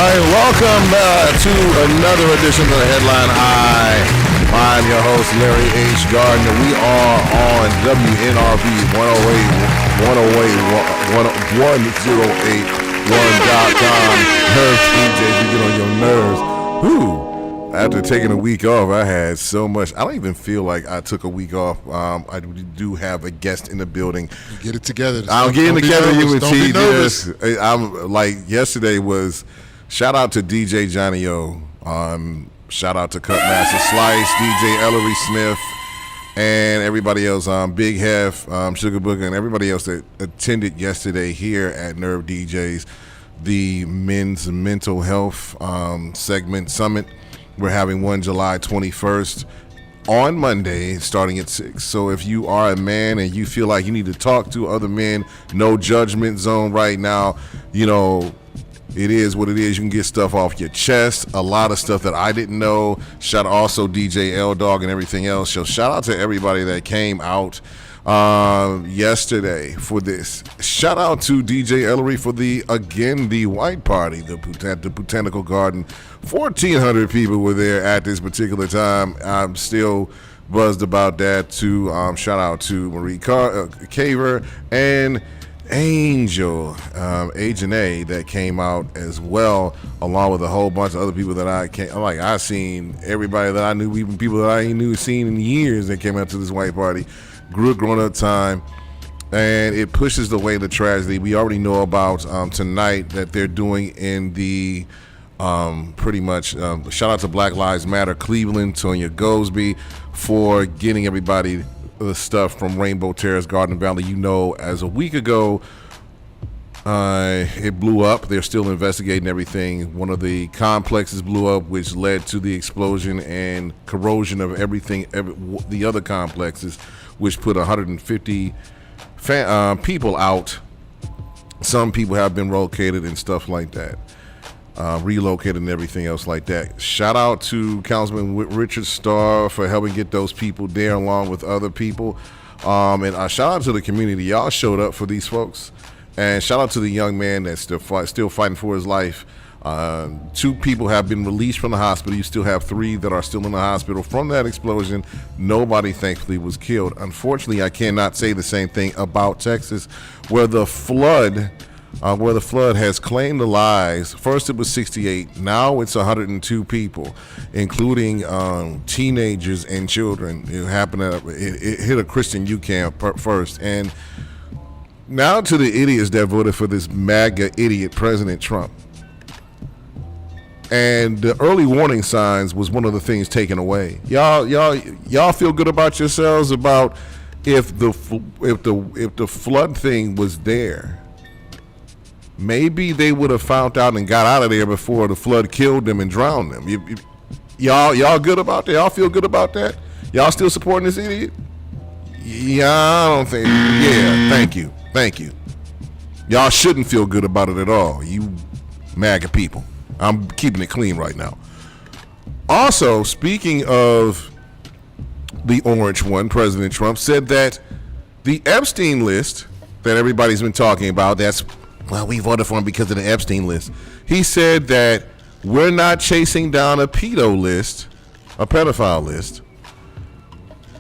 right, welcome to another edition of the Headline High. I'm your host, Larry H. Gardner. We are on WNRV 1081.com. Nerves DJs, you get on your nerves. Whew. After taking a week off, I had so much. I don't even feel like I took a week off. I do have a guest in the building. You get it together. I'm getting together. You would see this. I'm like, yesterday was shout out to DJ Johnny O. Shout out to Cutmaster Slice, DJ Ellery Smith, and everybody else. Big Hef, Sugar Booger, and everybody else that attended yesterday here at Nerve DJs, the Men's Mental Health Summit. We're having one July 21st on Monday, starting at 6. So if you are a man and you feel like you need to talk to other men, no judgment zone right now. You know, it is what it is. You can get stuff off your chest. A lot of stuff that I didn't know. Shout out also DJ L Dog and everything else. So shout out to everybody that came out yesterday for this. Shout out to DJ Ellery for the White Party, the Botanical Garden. 1,400 people were there at this particular time. I'm still buzzed about that too. Shout out to Marie Caver and Angel, Agent A, that came out as well, along with a whole bunch of other people that I seen everybody that I knew, even people that I ain't knew seen in years that came out to this white party. Growing up time, and it pushes away the tragedy we already know about tonight that they're doing in the pretty much shout out to Black Lives Matter Cleveland, Tonya Goldsby, for getting everybody the stuff from Rainbow Terrace, Gardner Valley. You know, as a week ago, it blew up. They're still investigating everything. One of the complexes blew up, which led to the explosion and corrosion of the other complexes, which put 150 people out. Some people have been relocated and stuff like that. Relocated and everything else like that. Shout out to Councilman Richard Starr for helping get those people there along with other people. And shout out to the community. Y'all showed up for these folks. And shout out to the young man that's still fighting for his life. 2 people have been released from the hospital. You still have 3 that are still in the hospital from that explosion. Nobody, thankfully, was killed. Unfortunately, I cannot say the same thing about Texas, where the flood has claimed the lives. First it was 68. Now it's 102 people, including teenagers and children. It hit a Christian youth camp first. And now to the idiots that voted for this MAGA idiot President Trump. And the early warning signs was one of the things taken away. Y'all feel good about yourselves about if the flood thing was there. Maybe they would have found out and got out of there before the flood killed them and drowned them. Y'all good about that? Y'all feel good about that? Y'all still supporting this idiot? Yeah, I don't think. Yeah, thank you. Y'all shouldn't feel good about it at all. You MAGA people. I'm keeping it clean right now. Also, speaking of the orange one, President Trump said that the Epstein list that everybody's been talking about, we voted for him because of the Epstein list. He said that we're not chasing down a pedophile list,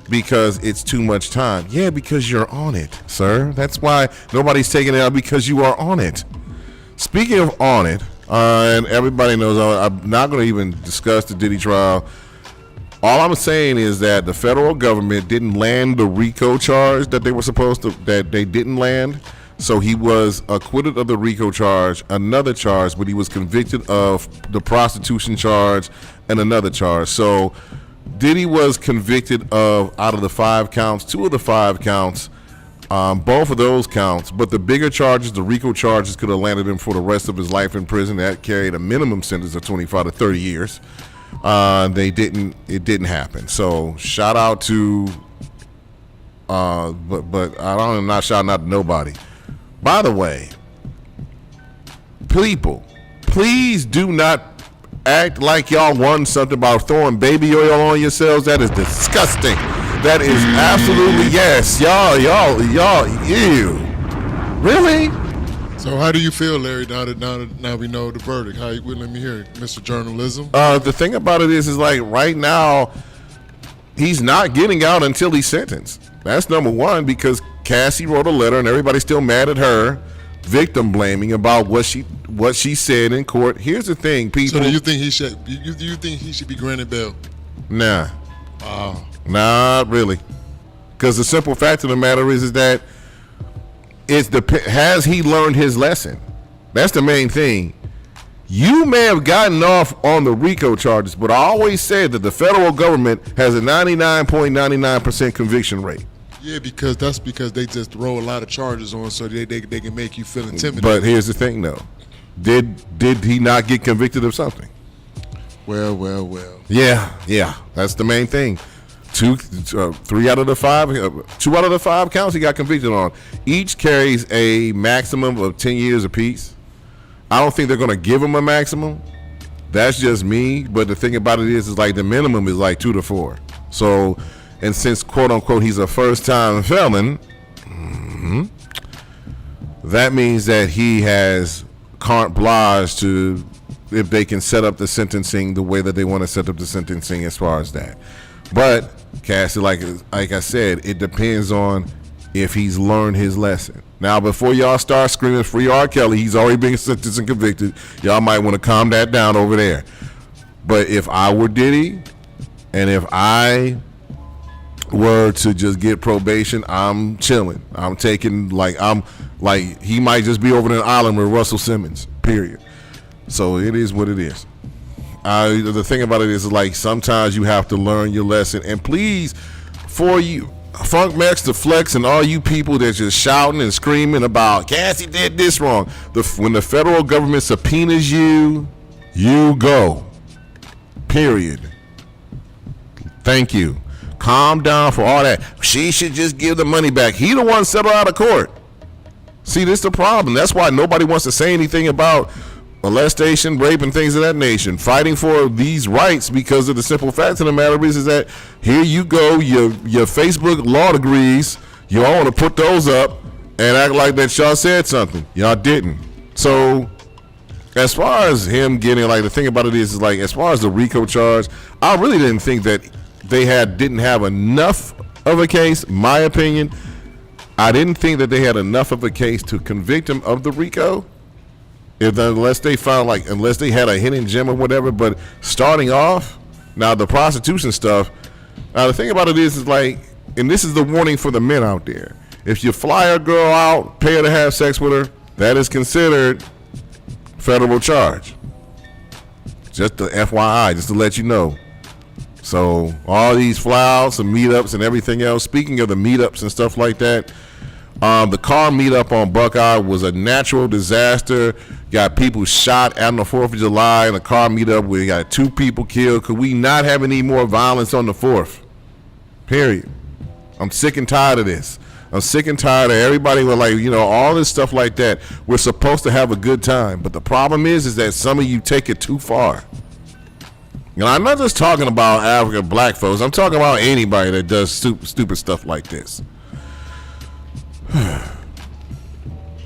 because it's too much time. Yeah, because you're on it, sir. That's why nobody's taking it out, because you are on it. Speaking of on it, and everybody knows I'm not going to even discuss the Diddy trial. All I'm saying is that the federal government didn't land the RICO charge that they were supposed to, that they didn't land. So he was acquitted of the RICO charge, another charge, but he was convicted of the prostitution charge and another charge. So Diddy was convicted of, out of the 5 counts, 2 of the 5 counts, both of those counts, but the bigger charges, the RICO charges, could have landed him for the rest of his life in prison. That carried a minimum sentence of 25 to 30 years. It didn't happen. So shout out to, but I'm not shouting out to nobody. By the way, people, please do not act like y'all won something about throwing baby oil on yourselves. That is disgusting. That is absolutely, yes. Y'all, ew. Really? So how do you feel, Larry? Now we know the verdict. Let me hear it, Mr. Journalism. The thing about it is like right now, he's not getting out until he's sentenced. That's number one, because Cassie wrote a letter and everybody's still mad at her, victim blaming about what she said in court. Here's the thing, people. So do you think he should? You think he should be granted bail? Nah. Not really. Because the simple fact of the matter is that has he learned his lesson? That's the main thing. You may have gotten off on the RICO charges, but I always said that the federal government has a 99.99% conviction rate. Yeah, because they just throw a lot of charges on, so they can make you feel intimidated. But here's the thing, though. Did he not get convicted of something? Well. Yeah. That's the main thing. Two out of the five counts he got convicted on. Each carries a maximum of 10 years apiece. I don't think they're going to give him a maximum. That's just me. But the thing about it is like the minimum is like 2 to 4. So, and since quote unquote he's a first time felon, that means that he has carte blanche to if they can set up the sentencing the way that they want to set up the sentencing as far as that. But Cassie, like I said, it depends on if he's learned his lesson. Now, before y'all start screaming free R. Kelly, he's already been sentenced and convicted. Y'all might want to calm that down over there. But if I were Diddy, and if I were to just get probation, I'm chilling. I'm taking he might just be over an island with Russell Simmons. Period. So it is what it is. The thing about it is like sometimes you have to learn your lesson. And please, for you, Funk Max the Flex and all you people that's just shouting and screaming about Cassie did this wrong. When the federal government subpoenas you, you go. Period. Thank you. Calm down for all that. She should just give the money back. He the one settled out of court. See, this is the problem. That's why nobody wants to say anything about molestation, rape, and things of that nation. Fighting for these rights because of the simple fact of the matter is that here you go, your Facebook law degrees, you all want to put those up and act like that y'all said something. Y'all didn't. So as far as him getting, like, the thing about it is like, as far as the RICO charge, I really didn't think that they didn't have enough of a case. My opinion, I didn't think that they had enough of a case to convict him of the RICO. Unless they had a hidden gem or whatever. But starting off, now the prostitution stuff, now the thing about it is like, and this is the warning for the men out there. If you fly a girl out, pay her to have sex with her, that is considered federal charge. Just the FYI, just to let you know. So all these flyouts and meetups and everything else, speaking of the meetups and stuff like that, the car meetup on Buckeye was a natural disaster. Got people shot on the 4th of July in a car meetup where you got 2 people killed. Could we not have any more violence on the 4th? Period. I'm sick and tired of this. I'm sick and tired of everybody with all this stuff like that. We're supposed to have a good time. But the problem is that some of you take it too far. I'm not just talking about African black folks. I'm talking about anybody that does stupid stuff like this.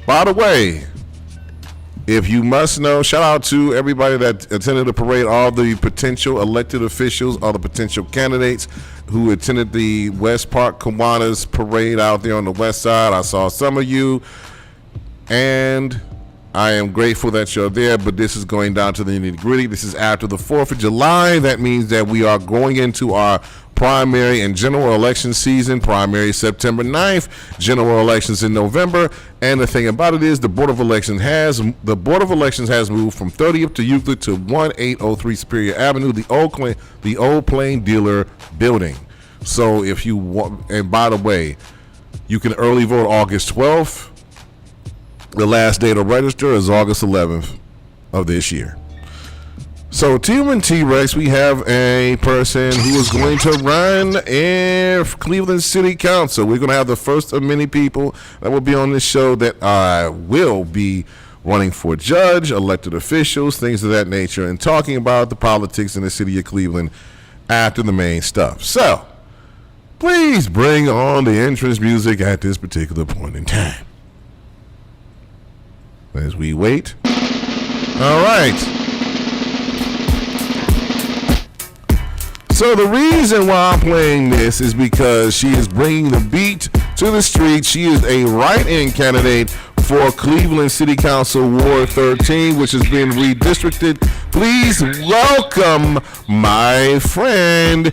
By the way, if you must know, shout out to everybody that attended the parade, all the potential elected officials, all the potential candidates who attended the West Park Kiwanis parade out there on the west side. I saw some of you, and I am grateful that you're there, but this is going down to the nitty-gritty. This is after the 4th of July. That means that we are going into our primary and general election season. Primary September 9th, general elections in November. And the thing about it is the Board of Elections has moved from 30th to Euclid to 1803 Superior Avenue, the old Plain Dealer building. So if you want, and by the way, you can early vote August 12th. The last day to register is August 11th of this year. So Team T-Rex, we have a person who is going to run in Cleveland City Council. We're going to have the first of many people that will be on this show that will be running for judge, elected officials, things of that nature, and talking about the politics in the city of Cleveland after the main stuff. So please bring on the entrance music at this particular point in time. as we wait. All right. So the reason why I'm playing this is because she is bringing the beat to the street. She is a write-in candidate for Cleveland City Council Ward 13, which has been redistricted. Please welcome my friend,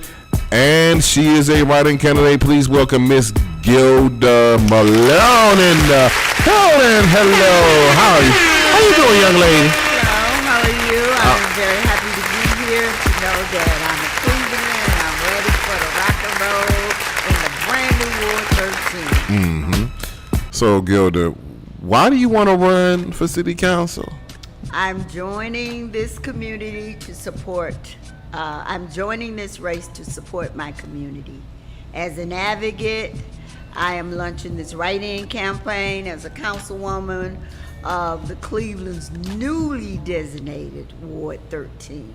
and she is a write-in candidate. Please welcome Miss Gilder Malone in the building. Hello, how are you? How you doing, young lady? Hello, how are you? I'm very happy to be here to know that I'm a Cleveland and I'm ready for the rock and roll in the brand new Ward 13. So, Gilder, why do you want to run for city council? I'm joining this community to support, I'm joining this race to support my community. As an advocate, I am launching this write-in campaign as a councilwoman of the Cleveland's newly designated Ward 13.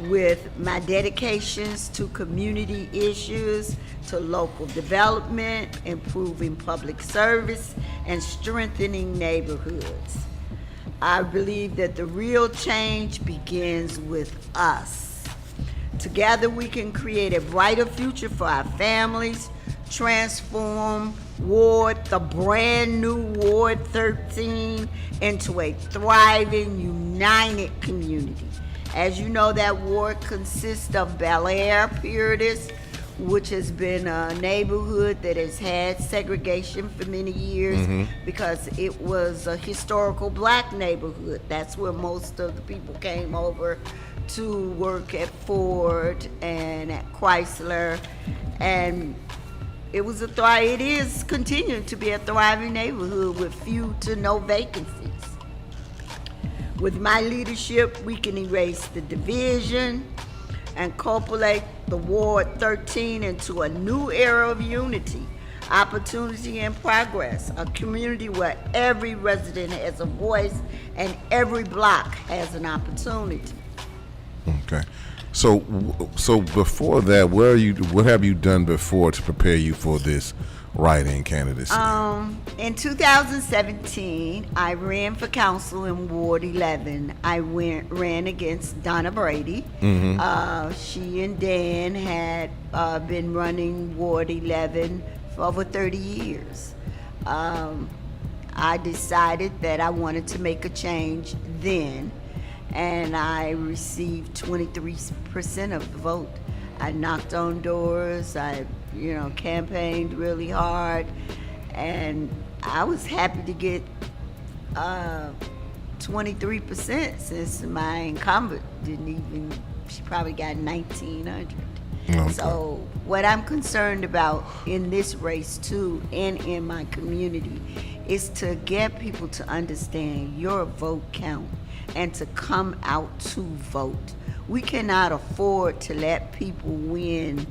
With my dedications to community issues, to local development, improving public service, and strengthening neighborhoods. I believe that the real change begins with us. Together we can create a brighter future for our families, transform the brand new Ward 13 into a thriving, united community. As you know, that ward consists of Bel Air, Puritas, which has been a neighborhood that has had segregation for many years because it was a historical black neighborhood. That's where most of the people came over to work at Ford and at Chrysler, and it is continuing to be a thriving neighborhood with few to no vacancies. With my leadership, we can erase the division and cultivate the Ward 13 into a new era of unity, opportunity, and progress. A community where every resident has a voice and every block has an opportunity. Okay. So before that, what have you done before to prepare you for this write-in candidacy? In 2017, I ran for council in Ward 11. I ran against Donna Brady. She and Dan had been running Ward 11 for over 30 years. I decided that I wanted to make a change then, and I received 23% of the vote. I knocked on doors, I campaigned really hard, and I was happy to get 23% since my incumbent she probably got 1,900. Okay. So what I'm concerned about in this race too, and in my community, is to get people to understand your vote count and to come out to vote. We cannot afford to let people win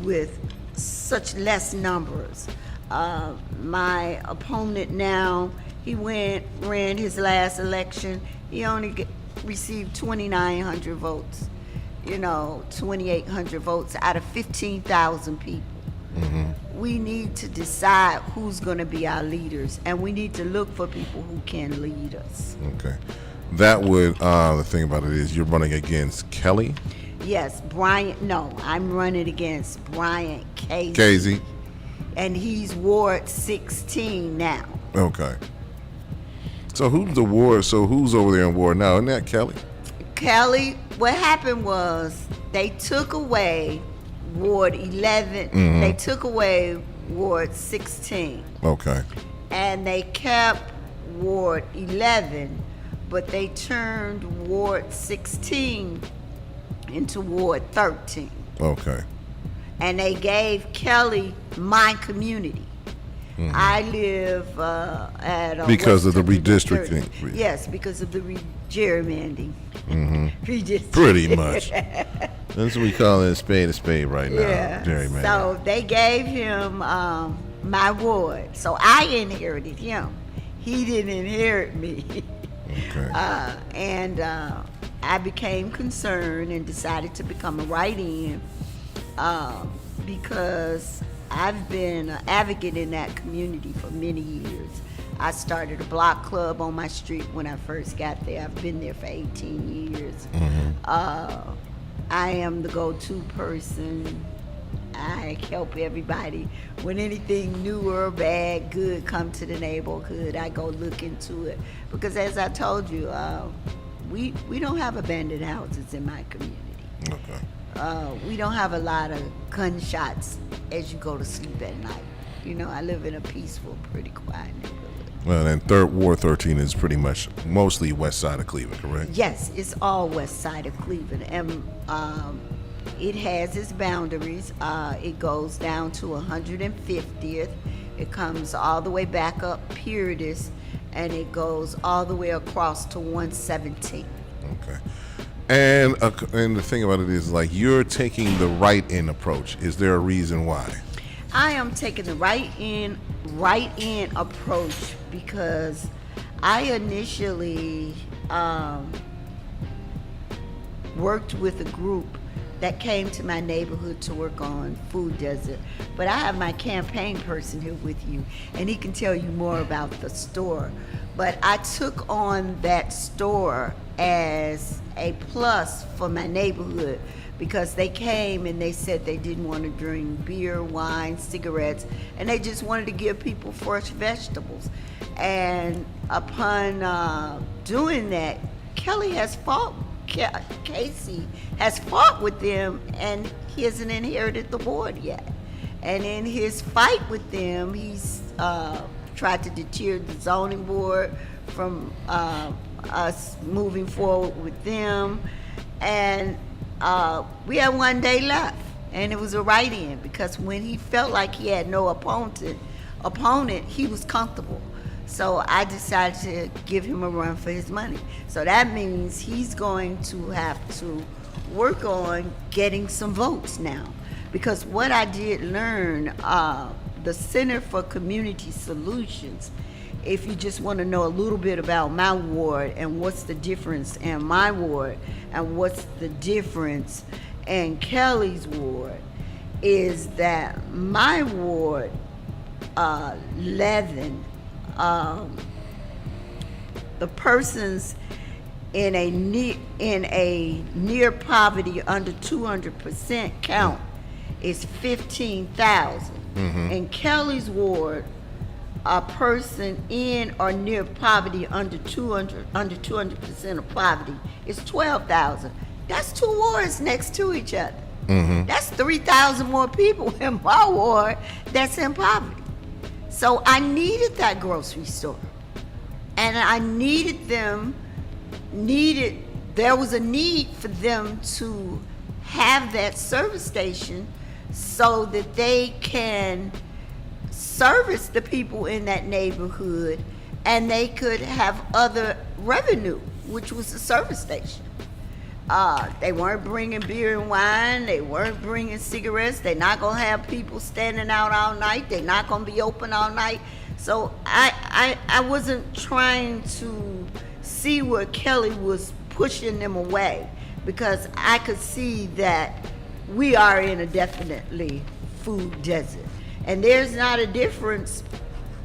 with such less numbers. My opponent now, he ran his last election, he only received 2,900 votes, 2,800 votes out of 15,000 people. We need to decide who's going to be our leaders, and we need to look for people who can lead us. Okay. That would, the thing about it is you're running against Kelly? Yes, I'm running against Brian Casey. Casey. And he's Ward 16 now. Okay. So who's over there in Ward now? Isn't that Kelly? Kelly, what happened was they took away Ward 11. They took away Ward 16. Okay. And they kept Ward 11, but they turned Ward 16 into Ward 13. Okay. And they gave Kelly my community. I live at because of the West redistricting. 30. Yes, because of the gerrymandering. Pretty much. That's what we call it, a spade right now. Yeah. Gerrymandering. So they gave him my ward. So I inherited him. He didn't inherit me. Okay. And I became concerned and decided to become a write-in because I've been an advocate in that community for many years. I started a block club on my street when I first got there. I've been there for 18 years. I am the go-to person. I help everybody. When anything new or bad, good come to the neighborhood, I go look into it. Because as I told you, we don't have abandoned houses in my community. Okay. We don't have a lot of gunshots as you go to sleep at night. You know, I live in a peaceful, pretty quiet neighborhood. Well, and Ward 13 is pretty much mostly west side of Cleveland, correct? Yes, it's all west side of Cleveland, and it has its boundaries. It goes down to 150th. It comes all the way back up Puritas, and it goes all the way across to 117th. Okay. And the thing about it is, like, you're taking the right-in approach. Is there a reason why? I am taking the right-in approach because I initially worked with a group that came to my neighborhood to work on food desert. But I have my campaign person here with you, and he can tell you more about the store. But I took on that store as a plus for my neighborhood because they came and they said they didn't want to drink beer, wine, cigarettes, and they just wanted to give people fresh vegetables. And upon doing that, Casey has fought with them, and he hasn't inherited the board yet. And in his fight with them, he's tried to deter the zoning board from us moving forward with them. And we had one day left, and it was a write-in because when he felt like he had no opponent, he was comfortable. So I decided to give him a run for his money. So that means he's going to have to work on getting some votes now. Because what I did learn, the Center for Community Solutions, if you just want to know a little bit about my ward and what's the difference in my ward and what's the difference in Kelly's ward, is that my ward, 11, the persons in a near poverty under 200% count is 15,000. In Kelly's ward, a person in or near poverty under 200% of poverty is 12,000. That's two wards next to each other. That's 3,000 more people in my ward that's in poverty. So I needed that grocery store, and I there was a need for them to have that service station so that they can service the people in that neighborhood, and they could have other revenue, which was the service station. They weren't bringing beer and wine. They weren't bringing cigarettes. They're not going to have people standing out all night. They're not going to be open all night. So I wasn't trying to see where Kelly was pushing them away, because I could see that we are in a definitely food desert. And there's not a difference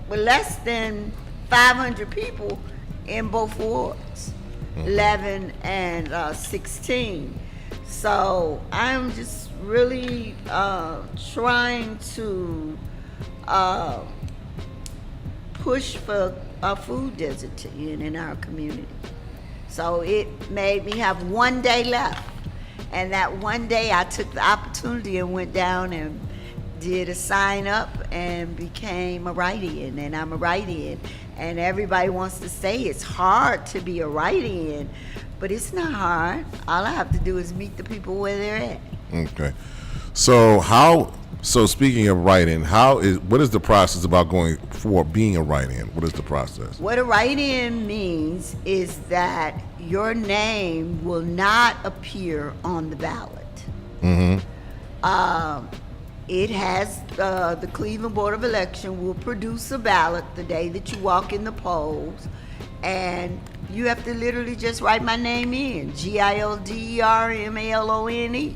with less than 500 people in both wards. 11 and 16. So I'm just really trying to push for a food desert to end in our community. So it made me have one day left. And that one day I took the opportunity and went down and did a sign up and became a write-in, and I'm a write-in. And everybody wants to say it's hard to be a write-in, but it's not hard. All I have to do is meet the people where they're at. Okay. So speaking of write-in, what is the process about going for being a write-in? What is the process? What a write-in means is that your name will not appear on the ballot. It has, the Cleveland Board of Election will produce a ballot the day that you walk in the polls, and you have to literally just write my name in, GILDERMALONE.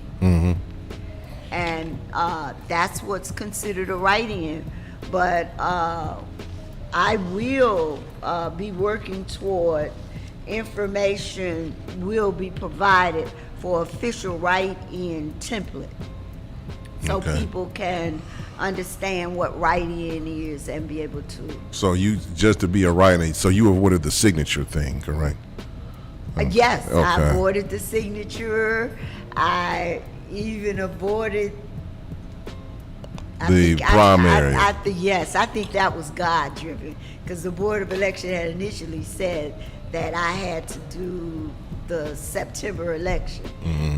And that's what's considered a write-in. But I will be working toward information will be provided for official write-in template. So Okay. people can understand what write-in is and be able to. So you, just to be a writer, so you avoided the signature thing, correct? Yes, I Okay. avoided the signature. I even avoided The primary. Yes, I think that was God driven because the Board of Election had initially said that I had to do the September election.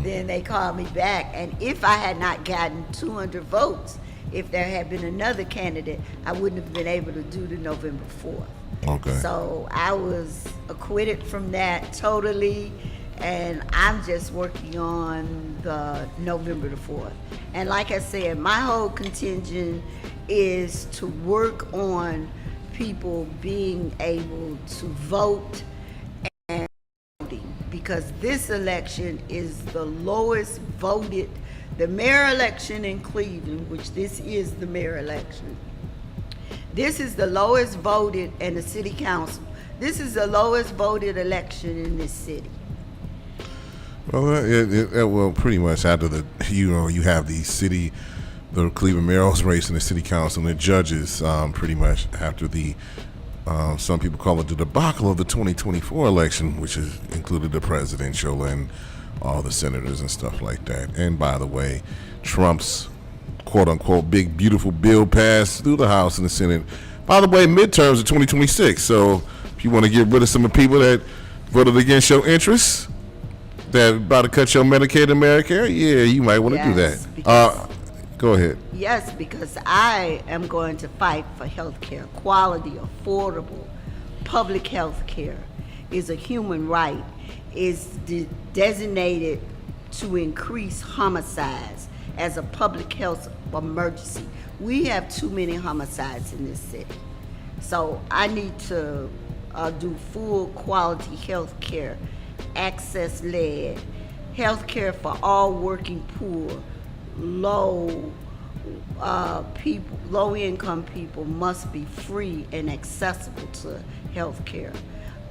Then they called me back, and if I had not gotten 200 votes, if there had been another candidate, I wouldn't have been able to do the November 4th. Okay. So I was acquitted from that totally, and I'm just working on the November the 4th. And like I said, my whole contingent is to work on people being able to vote and voting, because this election is the lowest voted. The mayor election in Cleveland, which this is the mayor election, this is the lowest voted, and the city council, this is the lowest voted election in this city. Well, well, pretty much after you have the Cleveland mayor's race and the city council and the judges, pretty much after some people call it the debacle of the 2024 election, which has included the presidential and all the senators and stuff like that. And by the way, Trump's quote-unquote big beautiful bill passed through the House and the Senate. By the way, midterms are 2026, so if you want to get rid of some of the people that voted against your interests, that about to cut your Medicaid and Medicare, yeah, you might want to do Yes, that. because- Go ahead. Yes, because I am going to fight for health care. Quality, affordable, public health care is a human right, is designated to increase homicides as a public health emergency. We have too many homicides in this city. So I need to do full quality health care, access-led health care for all working poor, low-income people must be free and accessible to health care.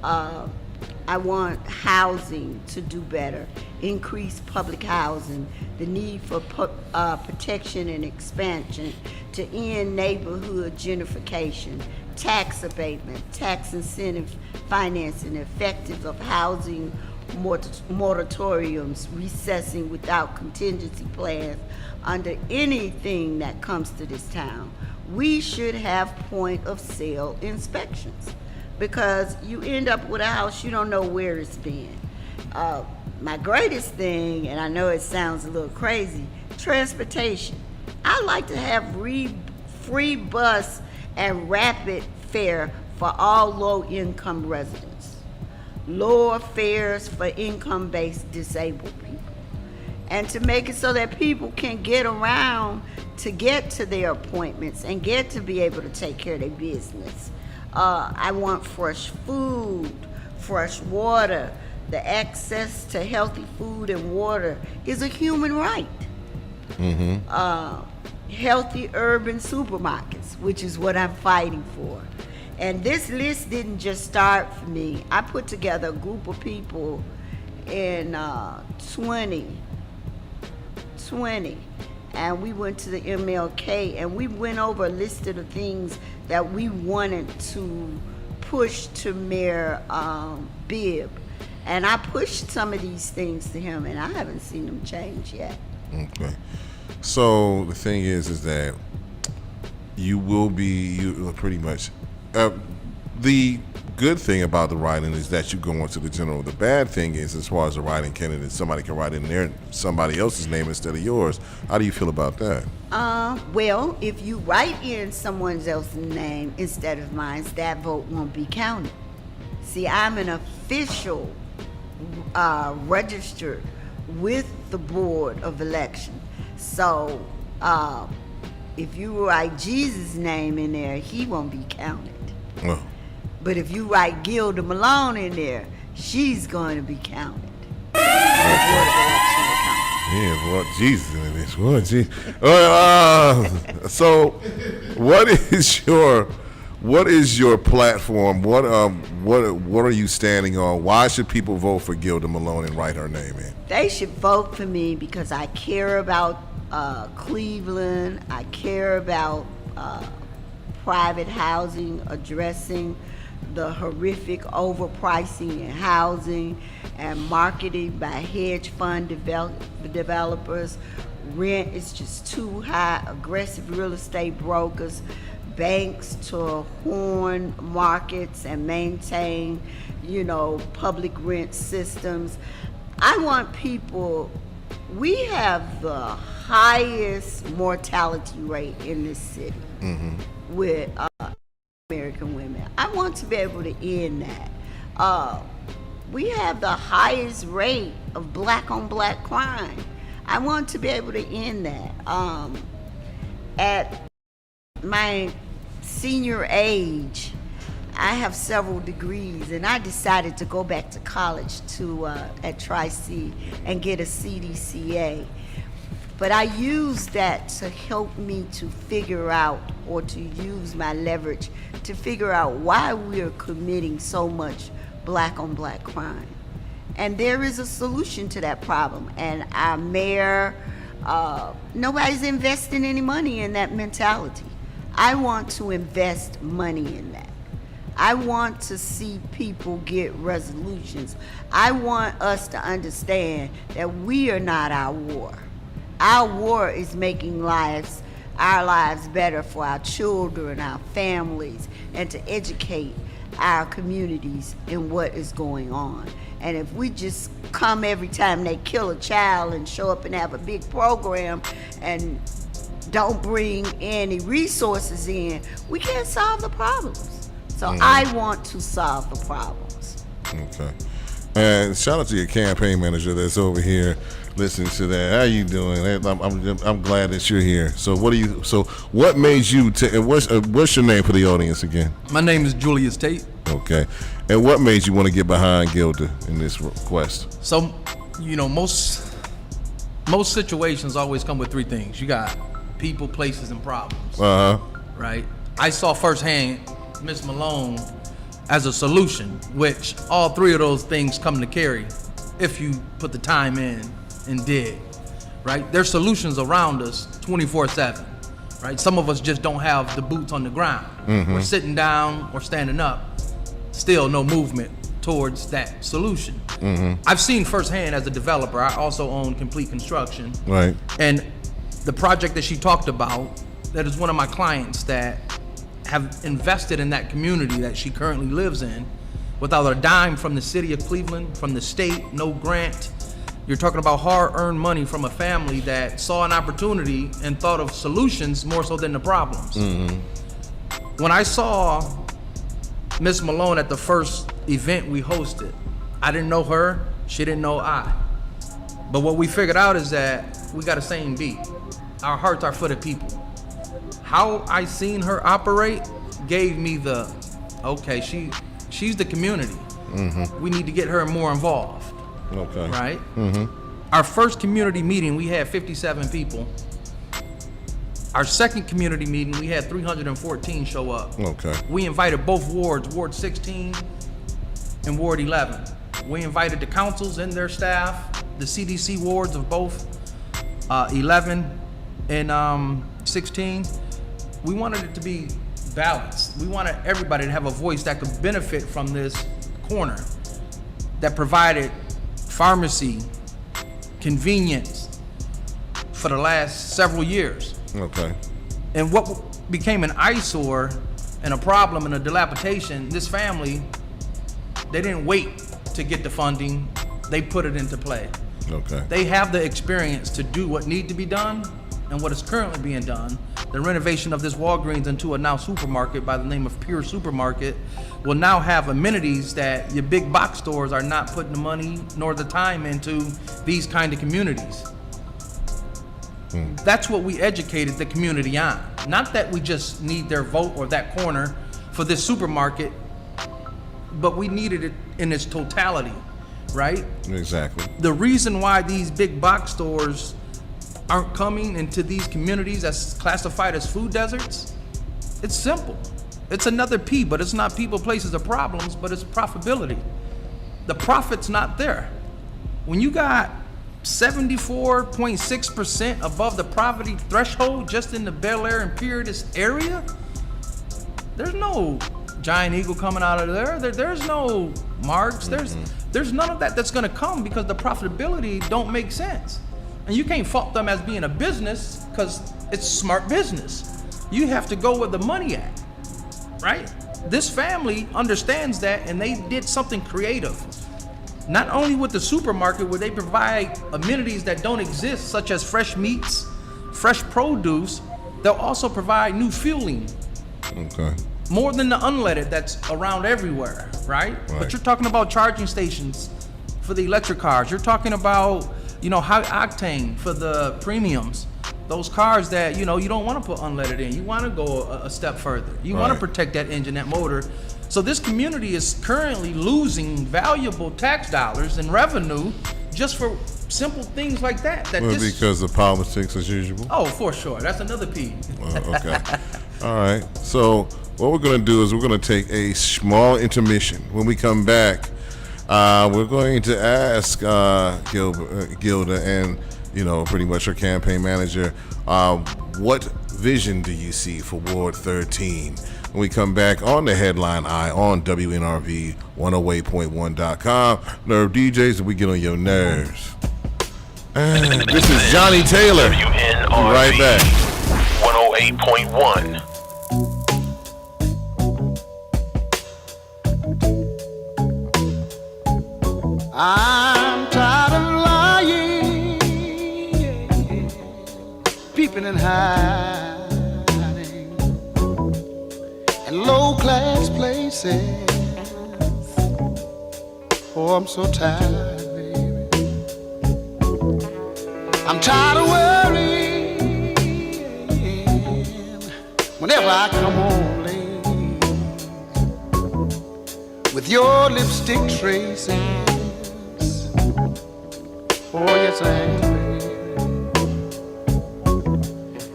I want housing to do better, increase public housing, the need for protection and expansion to end neighborhood gentrification, tax abatement, tax incentive financing, effective of housing moratoriums, recessing without contingency plans under anything that comes to this town. We should have point of sale inspections, because you end up with a house you don't know where it's been. My greatest thing, and I know it sounds a little crazy, transportation. I like to have free bus and rapid fare for all low-income residents, lower fares for income-based disabled people, and to make it so that people can get around to get to their appointments and get to be able to take care of their business. I want fresh food, fresh water. The access to healthy food and water is a human right. Healthy urban supermarkets, which is what I'm fighting for. And this list didn't just start for me. I put together a group of people in 2020, and we went to the MLK, and we went over a list of the things that we wanted to push to Mayor Bibb. And I pushed some of these things to him, and I haven't seen them change yet. Okay. So the thing is that you pretty much, the good thing about the writing is that you go into the general. The bad thing is, as far as the writing candidate, somebody can write in there somebody else's name instead of yours. How do you feel about that? Well, if you write in someone else's name instead of mine, that vote won't be counted. See, I'm an official registered with the Board of Election. So if you write Jesus' name in there, he won't be counted. Well, But if you write Gilder Malone in there, she's going to be counted. The Board of Election will count. yeah, boy, Jesus in this. Boy, Jesus. So, What is your platform? What are you standing on? Why should people vote for Gilder Malone and write her name in? They should vote for me because I care about Cleveland. I care about private housing, addressing the horrific overpricing in housing and marketing by hedge fund developers. Rent is just too high. Aggressive real estate brokers, banks to horn markets and maintain, public rent systems. I want people. We have the highest mortality rate in this city with American women. I want to be able to end that. We have the highest rate of black on black crime. I want to be able to end that. At my senior age, I have several degrees, and I decided to go back to college at Tri-C and get a CDCA. But I used that to help me to figure out, or to use my leverage to figure out why we are committing so much black on black crime. And there is a solution to that problem. And our mayor, nobody's investing any money in that mentality. I want to invest money in that. I want to see people get resolutions. I want us to understand that we are not our war. Our war is making our lives better for our children, our families, and to educate our communities in what is going on. And if we just come every time they kill a child and show up and have a big program and don't bring any resources in, we can't solve the problems. So I want to solve the problems. Okay. And shout out to your campaign manager that's over here listening to that. How you doing? I'm glad that you're here. So what made you what's your name for the audience again? My name is Julius Tate. Okay. And what made you want to get behind Gilder in this quest? So, most situations always come with three things. You got people, places, and problems. Right? I saw firsthand Miss Malone as a solution, which all three of those things come to carry if you put the time in and dig, right? There's solutions around us 24/7, right? Some of us just don't have the boots on the ground. We're sitting down or standing up, still no movement towards that solution. I've seen firsthand as a developer. I also own Complete Construction. Right. And the project that she talked about, that is one of my clients that have invested in that community that she currently lives in without a dime from the city of Cleveland, from the state, no grant. You're talking about hard-earned money from a family that saw an opportunity and thought of solutions more so than the problems. When I saw Miss Malone at the first event we hosted, I didn't know her, she didn't know I. But what we figured out is that we got the same beat. Our hearts are for the people. How I seen her operate gave me okay, she's the community. We need to get her more involved. Okay. Right? Our first community meeting, we had 57 people. Our second community meeting, we had 314 show up. Okay. We invited both wards, Ward 16 and Ward 11. We invited the councils and their staff, the CDC wards of both 11 and 16. We wanted it to be balanced. We wanted everybody to have a voice that could benefit from this corner that provided pharmacy, convenience for the last several years. Okay. And what became an eyesore and a problem and a dilapidation, this family, they didn't wait to get the funding, they put it into play. Okay. They have the experience to do what needs to be done and what is currently being done. The renovation of this Walgreens into a now supermarket by the name of Pure Supermarket will now have amenities that your big box stores are not putting the money nor the time into these kind of communities. That's what we educated the community on. Not that we just need their vote or that corner for this supermarket, but we needed it in its totality, right? Exactly. The reason why these big box stores aren't coming into these communities that's classified as food deserts, it's simple. It's another P, but it's not people, places, or problems, but it's profitability. The profit's not there. When you got 74.6% above the poverty threshold just in the Bel Air and Puritas area, there's no Giant Eagle coming out of there. There's no Marks. There's none of that that's gonna come because the profitability don't make sense. And you can't fault them as being a business because it's smart business. You have to go where the money at, right? This family understands that, and they did something creative. Not only with the supermarket where they provide amenities that don't exist, such as fresh meats, fresh produce, they'll also provide new fueling. Okay. More than the unleaded that's around everywhere, right? But you're talking about charging stations for the electric cars. You're talking about, high octane for the premiums. Those cars that, you don't want to put unleaded in. You want to go a step further. You want to protect that engine, that motor. So this community is currently losing valuable tax dollars and revenue just for simple things like that. Because of politics as usual? Oh, for sure. That's another P. Okay. All right. So what we're going to do is we're going to take a small intermission. When we come back, we're going to ask Gilder and, pretty much her campaign manager, what vision do you see for Ward 13? When we come back on the Headline Eye on WNRV 108.1.com. Nerve DJs, and we get on your nerves. This is Johnny Taylor. WNRV We'll be right back. 108.1. I'm tired of lying, peeping and hiding in low-class places. Oh, I'm so tired, baby. I'm tired of worrying whenever I come home late with your lipstick traces. Oh, yes, I am, baby.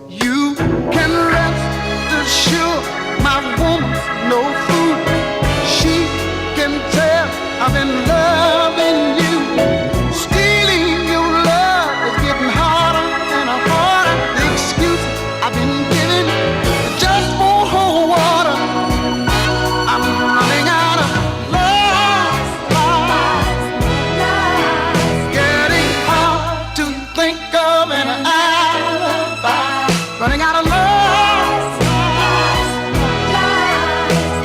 You can rest assured my woman's no fool. She can tell I've been loving you. Stealing your love is getting harder and harder. The excuses I've been giving just won't hold water. I'm running out of love. Getting hard to think of an alibi. Running out of love.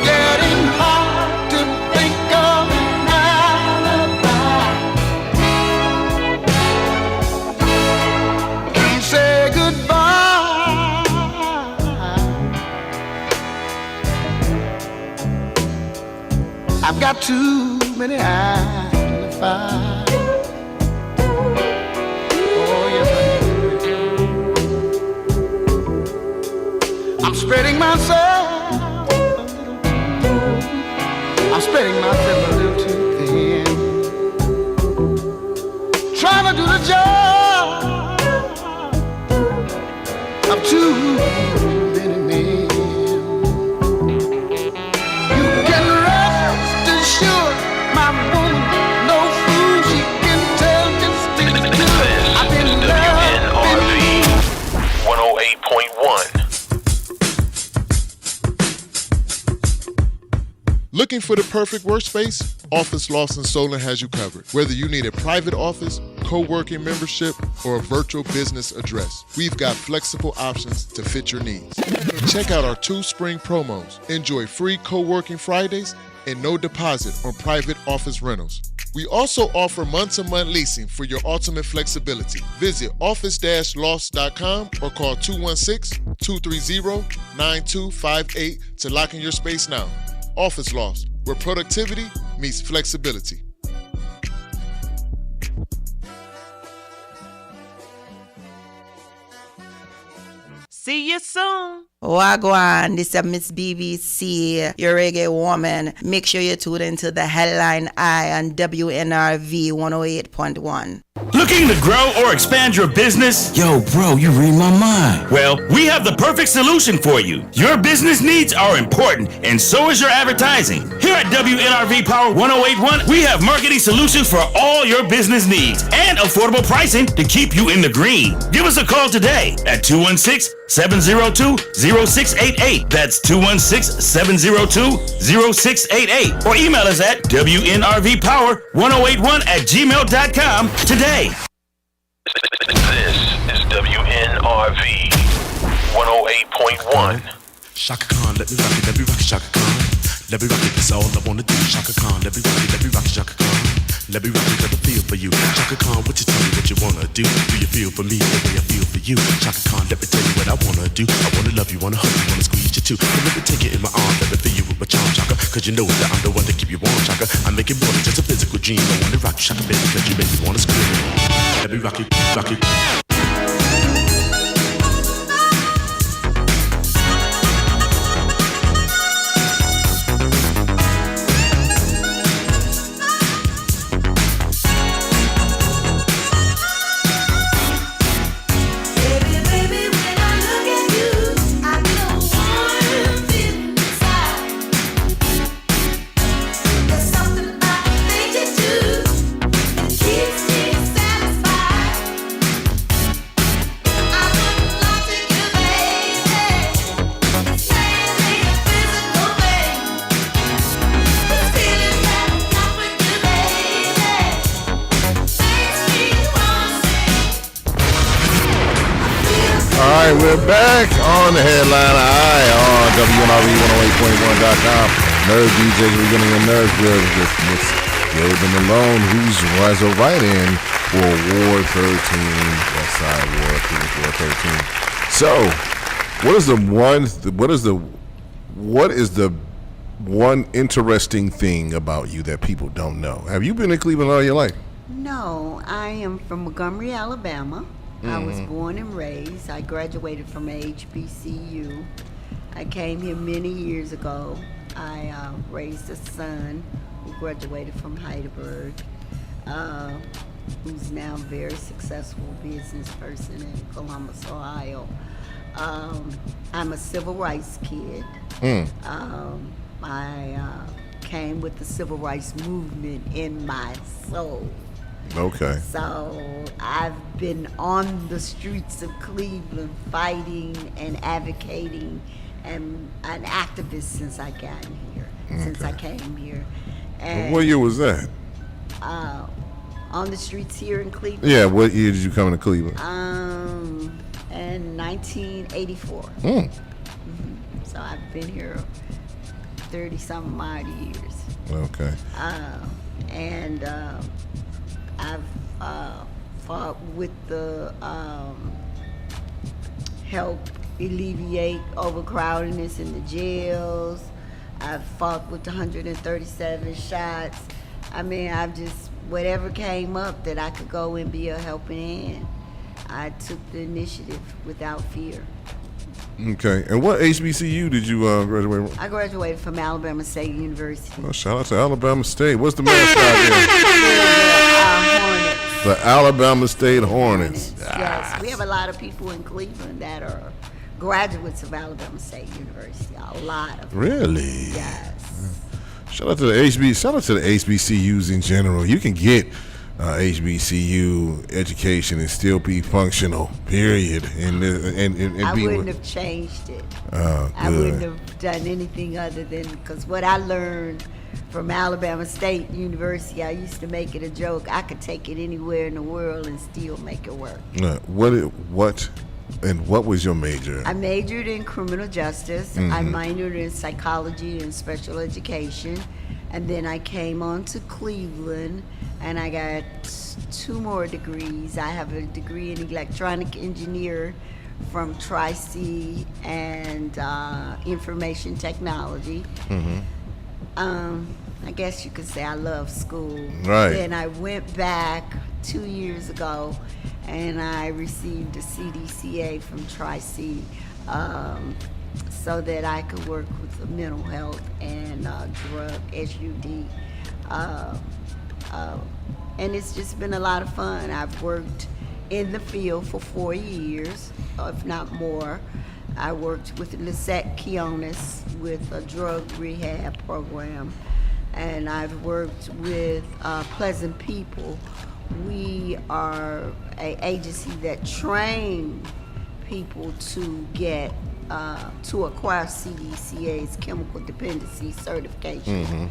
Getting hard to think of an alibi. Can't say goodbye. I've got too many eyes in the fire. Oh, yes, I am. I'm spreading myself a little too. I'm spreading myself a little too thin. Trying to do the job of too many men. You can rest assured my woman, no fool. She can tell just to do it. I've been loving WNRV you. 108.1. Looking for the perfect workspace? Office Lawson Solon has you covered. Whether you need a private office, co-working membership, or a virtual business address, we've got flexible options to fit your needs. Check out our 2 spring promos. Enjoy free co-working Fridays and no deposit on private office rentals. We also offer month-to-month leasing for your ultimate flexibility. Visit office-loss.com or call 216-230-9258 to lock in your space now. Office Loss, where productivity meets flexibility. See you soon. Wagwan, this is Miss BBC, your reggae woman. Make sure you tune into the Headline Eye on WNRV 108.1. Looking to grow or expand your business? Yo, bro, you read my mind. Well, we have the perfect solution for you. Your business needs are important, and so is your advertising. Here at WNRV Power 1081, we have marketing solutions for all your business needs and affordable pricing to keep you in the green. Give us a call today at 216-702-0688. That's 216-702-0688. Or email us at WNRVPower1081@gmail.com today. This is WNRV 108.1. Shaka Khan, let me rock it, Shaka Khan. Let me rock it, that's all I wanna do. Shaka Khan, let me rock it, Shaka Khan. Let me rock it, let me feel for you. Shaka Khan, what you tell me what you wanna do? Do you feel for me the way I feel for you? Shaka Khan, let me tell you what I wanna do. I wanna love you, wanna hug you, wanna squeeze you too. And let me take it in my arms, let me feel you with my charm, Shaka. Cause you know that I'm the one to keep you warm, Shaka. I make it more than just a physical dream. I wanna rock you, Shaka, baby, cause you make me wanna scream. Let me rock it, rock it. We're back on the Headline Eye on WNRV108.1.com. Nerve DJs, we're getting your nerves good with Miss Gilder Malone, who's was a write-in for Ward 13, Westside Ward 13. So, what is the one interesting thing about you that people don't know? Have you been in Cleveland all your life? No, I am from Montgomery, Alabama. I was born and raised. I graduated from HBCU. I came here many years ago. I raised a son who graduated from Heidelberg, who's now a very successful business person in Columbus, Ohio. I'm a civil rights kid. I came with the civil rights movement in my soul. Okay. So I've been on the streets of Cleveland fighting and advocating and an activist since I got here, since I came here. And what year was that? On the streets here in Cleveland? Yeah, what year did you come to Cleveland? In 1984. So I've been here 30-some odd years. Okay. I've fought with the help alleviate overcrowdedness in the jails. I've fought with 137 shots. I mean, I've just, whatever came up that I could go and be a helping hand, I took the initiative without fear. Okay. And what HBCU did you graduate from? I graduated from Alabama State University. Oh, shout out to Alabama State. What's the mascot there? Hornets. The Alabama State Hornets. Yes, we have a lot of people in Cleveland that are graduates of Alabama State University. A lot of them. Really? Yes. Shout out to the HBCUs in general. You can get HBCU education and still be functional. Period. And I be wouldn't have changed it. Oh, I wouldn't have done anything other than, because what I learned from Alabama State University, I used to make it a joke. I could take it anywhere in the world and still make it work. What was your major? I majored in criminal justice. I minored in psychology and special education. And then I came on to Cleveland and I got 2 more degrees. I have a degree in electronic engineer from Tri-C and information technology. I guess you could say I love school. Right. Then I went back 2 years ago and I received a CDCA from Tri-C so that I could work with the mental health and drug SUD. And it's just been a lot of fun. I've worked in the field for 4 years, if not more. I worked with Lisette Quiones with a drug rehab program, and I've worked with Pleasant People. We are an agency that train people to get to acquire CDCA's chemical dependency certification.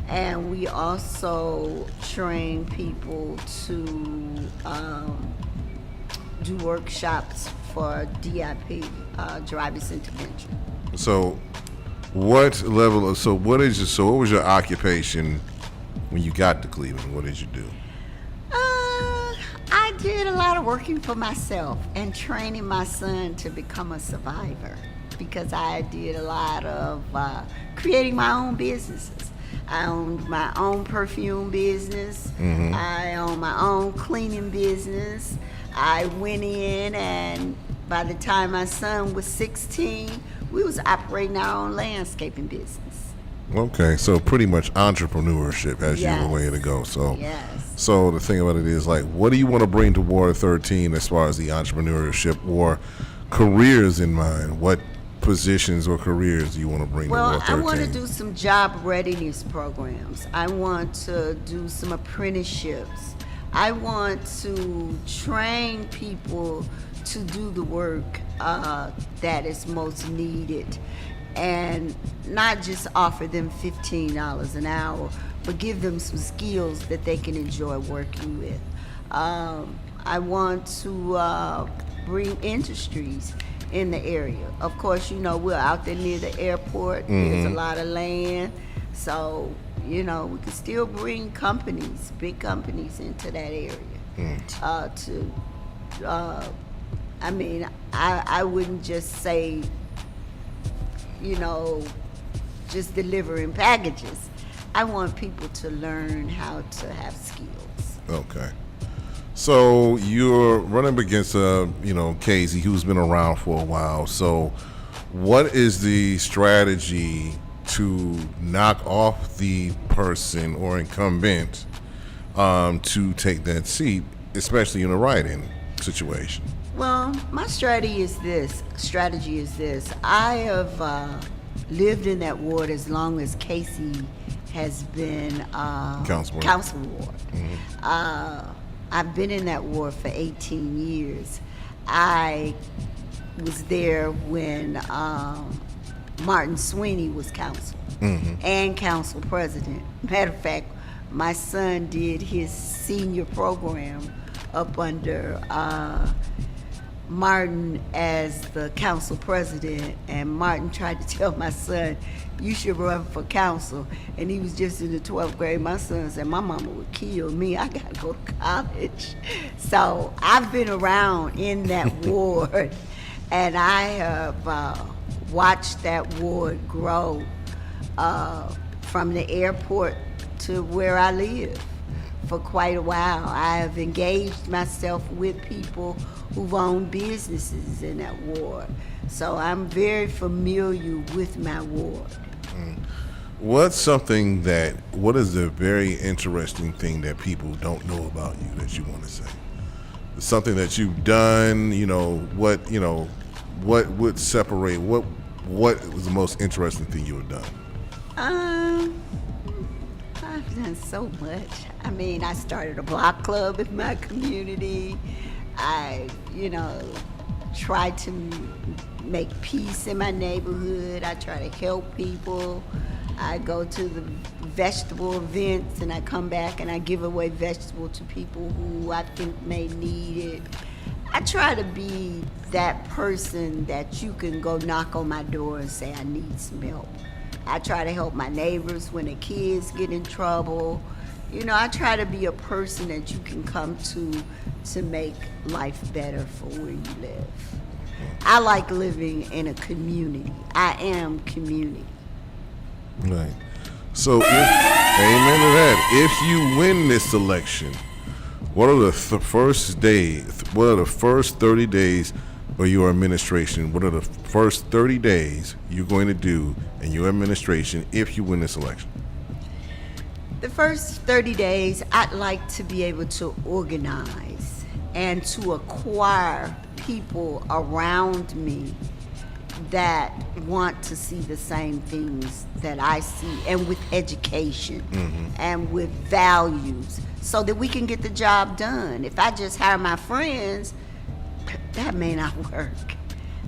And we also train people to do workshops for DIP, driver's intervention. So, what was your occupation when you got to Cleveland? What did you do? I did a lot of working for myself and training my son to become a survivor, because I did a lot of creating my own businesses. I owned my own perfume business. I owned my own cleaning business. I went in, and by the time my son was 16, we was operating our own landscaping business. Okay, so pretty much entrepreneurship as you were way to go. So, so the thing about it is, like, what do you want to bring to Ward 13 as far as the entrepreneurship or careers in mind? What positions or careers do you want to bring to Ward 13? I want to do some job readiness programs. I want to do some apprenticeships. I want to train people to do the work that is most needed, and not just offer them $15 an hour, but give them some skills that they can enjoy working with. I want to bring industries in the area. Of course, you know, we're out there near the airport. There's a lot of land. So, you know, we can still bring companies, big companies, into that area. I mean, I wouldn't just say, you know, just delivering packages. I want people to learn how to have skills. Okay. So you're running against Casey, who's been around for a while. So what is the strategy to knock off the person or incumbent to take that seat, especially in a write-in situation? Well, my strategy is this. I have lived in that ward as long as Casey has been council ward. I've been in that ward for 18 years. I was there when Martin Sweeney was council and council president. Matter of fact, my son did his senior program up under Martin as the council president, and Martin tried to tell my son, you should run for council, and he was just in the 12th grade. My son said, my mama would kill me, I gotta go to college. So I've been around in that ward, and I have watched that ward grow from the airport to where I live for quite a while. I have engaged myself with people who've owned businesses in that ward. So I'm very familiar with my ward. What is the very interesting thing that people don't know about you that you want to say? Something that you've done, what would separate, what was the most interesting thing you have done? I've done so much. I mean, I started a block club in my community. I, try to make peace in my neighborhood. I try to help people. I go to the vegetable events, and I come back and I give away vegetables to people who I think may need it. I try to be that person that you can go knock on my door and say, I need some help. I try to help my neighbors when the kids get in trouble. I try to be a person that you can come to make life better for where you live. I like living in a community. I am community. Right. So, amen to that. If you win this election, what are the first 30 days or your administration, what are the first 30 days you're going to do in your administration if you win this election? The first 30 days, I'd like to be able to organize and to acquire people around me that want to see the same things that I see, and with education and with values, so that we can get the job done. If I just hire my friends, that may not work.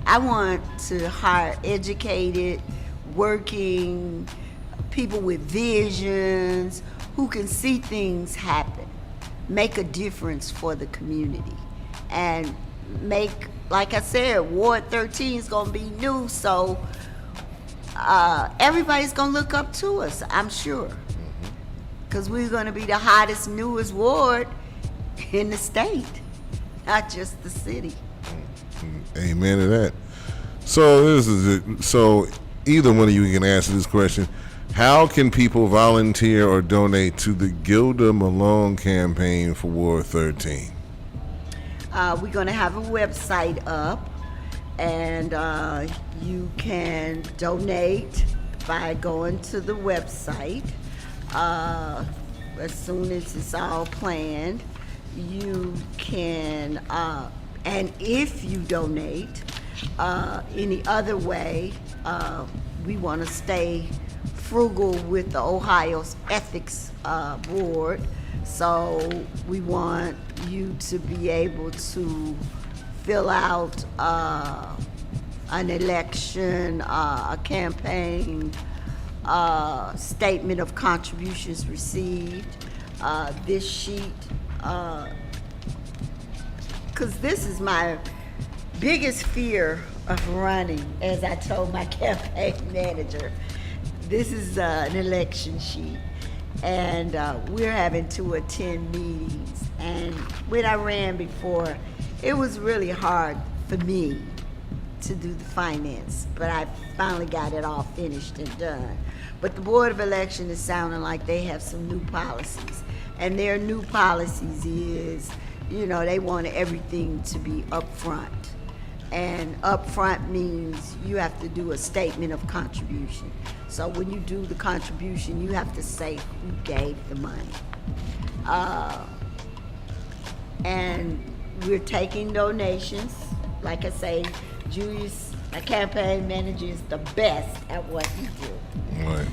I want to hire educated, working people with visions who can see things happen, make a difference for the community, and make, like I said, Ward 13 is gonna be new, so everybody's gonna look up to us, I'm sure, because we're gonna be the hottest, newest ward in the state, not just the city. Amen to that. So this is it. So either one of you can answer this question. How can people volunteer or donate to the Gilder Malone campaign for Ward 13? We're going to have a website up, and you can donate by going to the website. As soon as it's all planned, you can, and if you donate any other way, we want to stay frugal with the Ohio's Ethics Board. So we want you to be able to fill out an election, a campaign statement of contributions received. This sheet, because this is my biggest fear of running, as I told my campaign manager. This is an election sheet. And we're having to attend meetings. And when I ran before, it was really hard for me to do the finance, but I finally got it all finished and done. But the Board of Election is sounding like they have some new policies. And their new policies is, they want everything to be upfront. And upfront means you have to do a statement of contribution. So when you do the contribution, you have to say who gave the money. And we're taking donations. Like I say, Julius, our campaign manager, is the best at what he do. Right.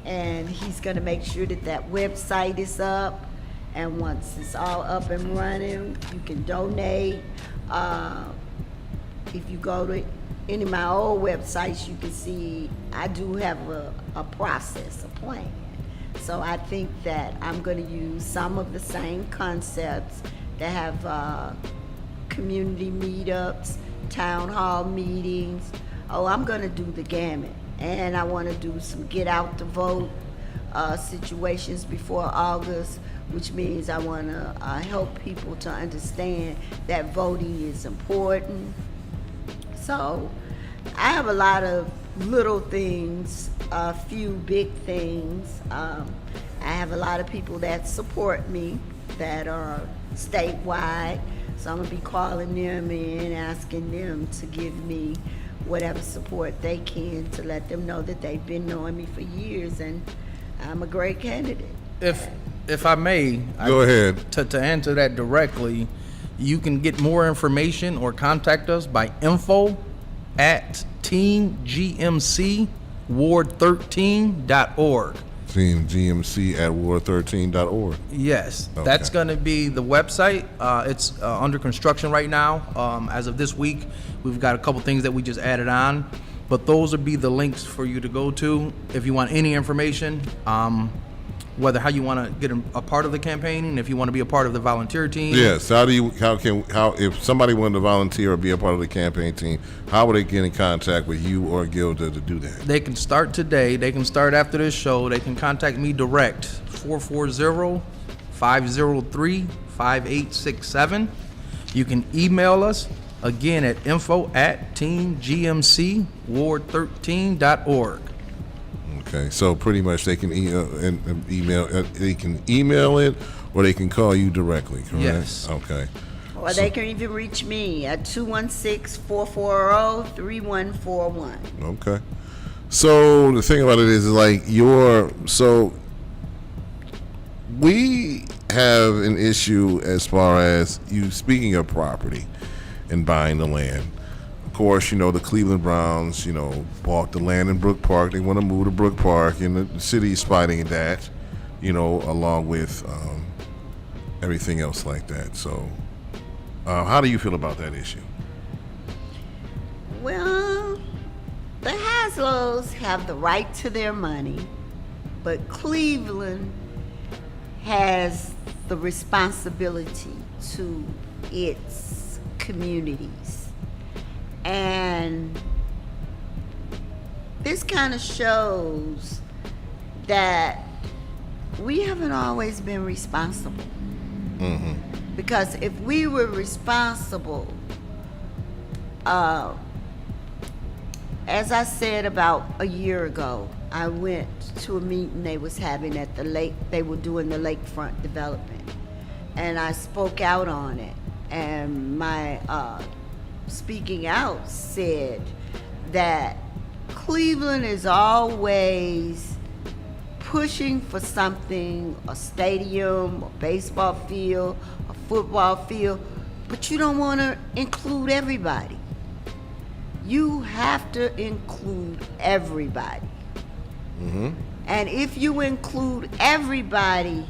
And he's gonna make sure that website is up. And once it's all up and running, you can donate. If you go to any of my old websites, you can see I do have a process, a plan. So I think that I'm going to use some of the same concepts that have community meetups, town hall meetings. I'm going to do the gamut. And I want to do some get out the vote situations before August, which means I want to help people to understand that voting is important. So I have a lot of little things, a few big things. I have a lot of people that support me that are statewide. So I'm gonna be calling them and asking them to give me whatever support they can to let them know that they've been knowing me for years and I'm a great candidate. If I may, Go ahead. To answer that directly, you can get more information or contact us by info@teamgmcward13.org. teamgmc@ward13.org. Yes, Okay. that's going to be the website. It's under construction right now. As of this week, we've got a couple things that we just added on, but those would be the links for you to go to if you want any information. Whether how you want to get a part of the campaign, and if you want to be a part of the volunteer team. Yes. How if somebody wanted to volunteer or be a part of the campaign team, how would they get in contact with you or Gilder to do that? They can start today. They can start after this show. They can contact me direct, 440-503-5867. You can email us again at info@teamgmcward13.org. Okay, so pretty much they can email. They can email it, or they can call you directly. Correct? Yes. Okay. Or they can even reach me at 216-440-3141. Okay. So the thing about it is like we have an issue as far as you speaking of property and buying the land. Of course, the Cleveland Browns, bought the land in Brook Park. They want to move to Brook Park, and the city is fighting that, along with everything else like that. So how do you feel about that issue? Well, the Haslows have the right to their money, but Cleveland has the responsibility to its communities. And this kind of shows that we haven't always been responsible. Mm-hmm. Because if we were responsible, as I said about a year ago, I went to a meeting they was having at the lake. They were doing the lakefront development, and I spoke out on it. And my speaking out said that Cleveland is always pushing for something, a stadium, a baseball field, a football field, but you don't want to include everybody. You have to include everybody. Mm-hmm. And if you include everybody,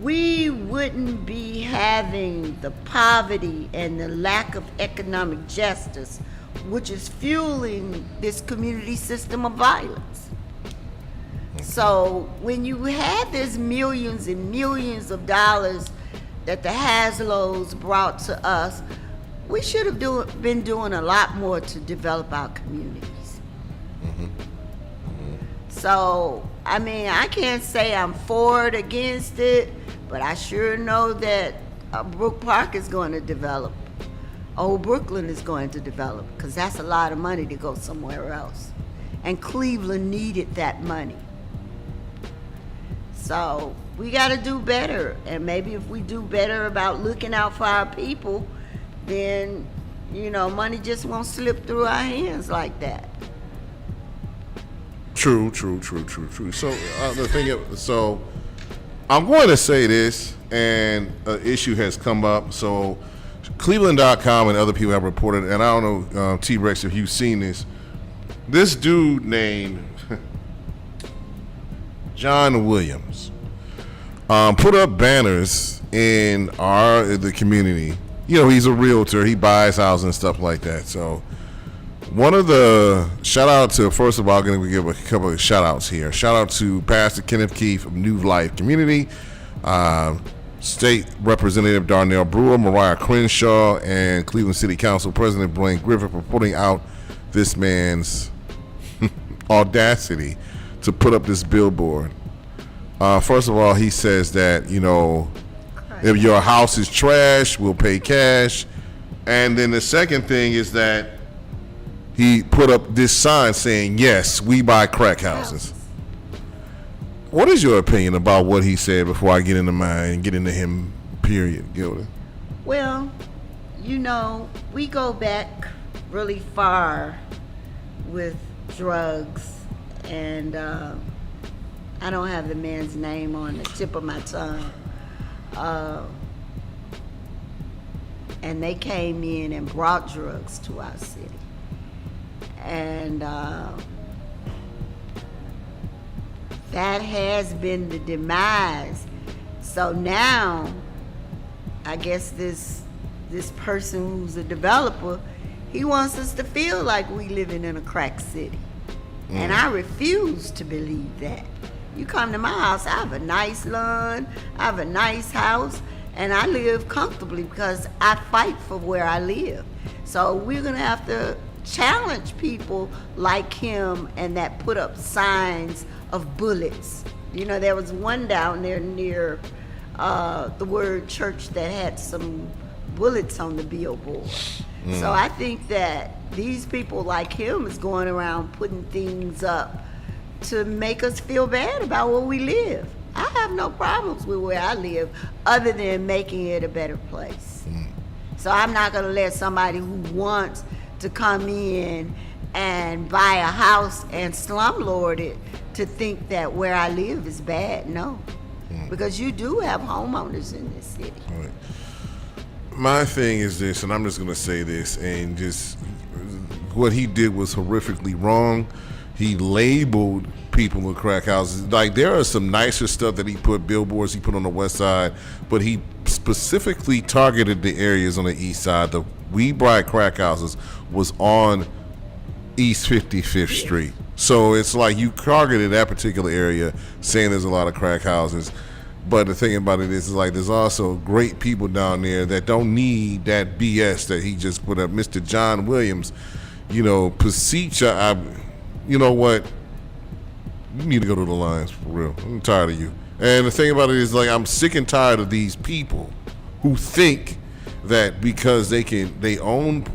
we wouldn't be having the poverty and the lack of economic justice, which is fueling this community system of violence. Okay. So when you have this millions and millions of dollars that the Haslows brought to us, we should have been doing a lot more to develop our communities. Mm-hmm. Mm-hmm. So, I can't say I'm for it, against it, but I sure know that Brook Park is going to develop. Old Brooklyn is going to develop, because that's a lot of money to go somewhere else. And Cleveland needed that money. So, we got to do better. And maybe if we do better about looking out for our people, then, money just won't slip through our hands like that. True. So the thing is, I'm going to say this, and an issue has come up. So Cleveland.com and other people have reported, and I don't know, T-Rex, if you've seen this. This dude named John Williams put up banners in the community. He's a realtor. He buys houses and stuff like that. So one of the shout out to, first of all, I'm going to give a couple of shout outs here. Shout out to Pastor Kenneth Keefe of New Life Community, State Representative Darnell Brewer, Mariah Crenshaw, and Cleveland City Council President Blaine Griffith for putting out this man's audacity to put up this billboard. First of all, he says that, if your house is trash, we'll pay cash. And then the second thing is that he put up this sign saying, yes, we buy crack houses. What is your opinion about what he said before I get into mine and get into him, period, Gilder? Well, we go back really far with drugs, and I don't have the man's name on the tip of my tongue. And they came in and brought drugs to our city. And that has been the demise. So now, I guess this person who's a developer, he wants us to feel like we living in a crack city. And I refuse to believe that. You come to my house, I have a nice lawn, I have a nice house, and I live comfortably because I fight for where I live. So we're gonna have to challenge people like him and that put up signs of bullets. There was one down there near the Word Church that had some bullets on the billboard. So I think that these people like him is going around putting things up to make us feel bad about where we live. I have no problems with where I live other than making it a better place. So I'm not gonna let somebody who wants to come in and buy a house and slumlord it to think that where I live is bad. No, because you do have homeowners in this city. Right. My thing is this, and I'm just going to say this, and just what he did was horrifically wrong. He labeled people with crack houses. Like, there are some nicer stuff that he put, billboards he put on the west side, but he specifically targeted the areas on the east side. The We Buy Crack Houses was on East 55th Street. So it's like you targeted that particular area saying there's a lot of crack houses. But the thing about it is like there's also great people down there that don't need that BS that he just put up. Mr. John Williams, Pasicha, you know what? You need to go to the lines for real. I'm tired of you. And the thing about it is like I'm sick and tired of these people who think that because they own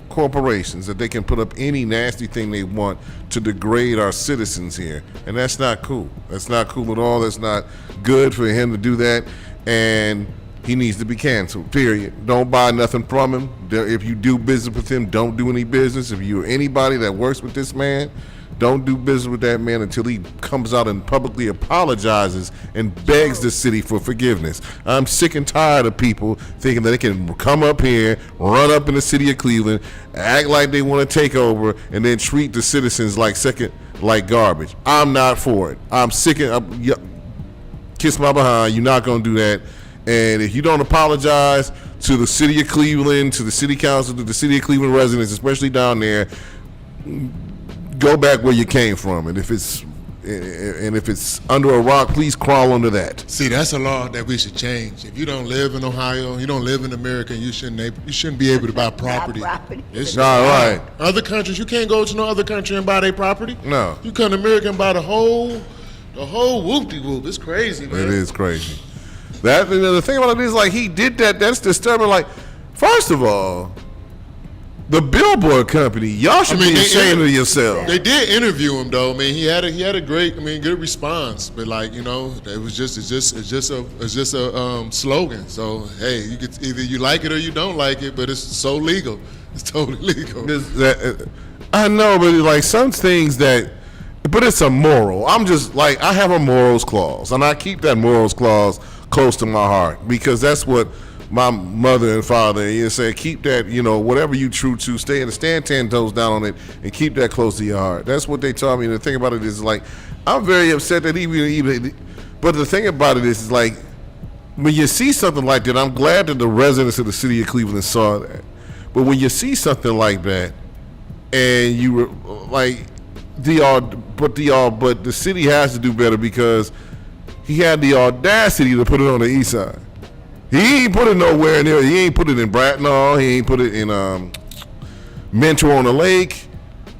corporations that they can put up any nasty thing they want to degrade our citizens here, and that's not cool. That's not cool at all. That's not good for him to do that, and he needs to be canceled, period. Don't buy nothing from him. If you do business with him, don't do any business. If you're anybody that works with this man, don't do business with that man until he comes out and publicly apologizes and begs the city for forgiveness. I'm sick and tired of people thinking that they can come up here, run up in the city of Cleveland, act like they want to take over, and then treat the citizens like garbage. I'm not for it. I'm sick of kiss my behind. You're not going to do that. And if you don't apologize to the city of Cleveland, to the city council, to the city of Cleveland residents, especially down there, go back where you came from, and if it's under a rock, please crawl under that. See, that's a law that we should change. If you don't live in Ohio, you don't live in America, you shouldn't be able to buy property. It's all right. Other countries, you can't go to no other country and buy their property. No. You come to America and buy the whole whoop-de-whoop. It's crazy, man. It is crazy. The thing about it is like he did that. That's disturbing. Like, first of all, the billboard company, y'all should be ashamed of yourself. They did interview him though. I mean, he had a great, good response. But like, it's just a slogan. So hey, you could either you like it or you don't like it, but it's so legal. It's totally legal. I know, but like some things but it's a moral. I'm just like, I have a morals clause, and I keep that morals clause close to my heart because that's what my mother and father said, keep that, whatever you true to, stand 10 toes down on it and keep that close to your heart. That's what they taught me. And the thing about it is like, I'm very upset that but the thing about it is like, when you see something like that, I'm glad that the residents of the city of Cleveland saw that. But when you see something like that, and you were like, but the city has to do better because he had the audacity to put it on the east side. He ain't put it nowhere near. He ain't put it in Bracknell. He ain't put it in Mentor on the Lake,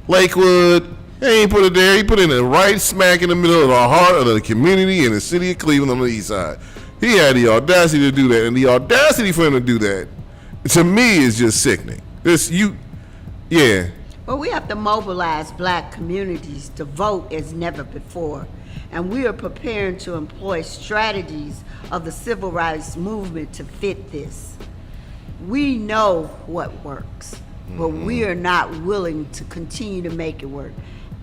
Lakewood. He ain't put it there. He put it right smack in the middle of the heart of the community in the city of Cleveland on the east side. He had the audacity to do that, and the audacity for him to do that, to me, is just sickening. Well, we have to mobilize black communities to vote as never before. And we are preparing to employ strategies of the civil rights movement to fit this. We know what works, but we are not willing to continue to make it work.